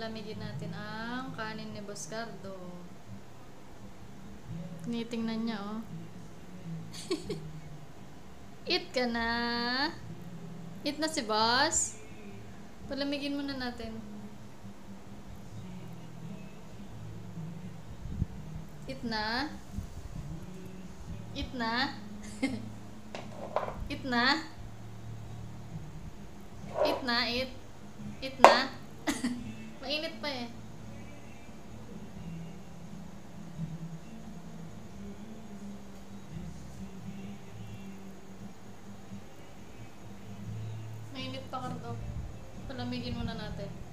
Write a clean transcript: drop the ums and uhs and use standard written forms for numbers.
palamigin natin ang kanin ni Boss Cardo. Tinitingnan niya, oh. Eat ka na. Eat na si Boss. Palamigin muna natin. Eat na. Eat na. Eat na. Eat na, eat. Eat na. Mainit pa eh. Mainit pa, Cardo. Palamigin muna natin.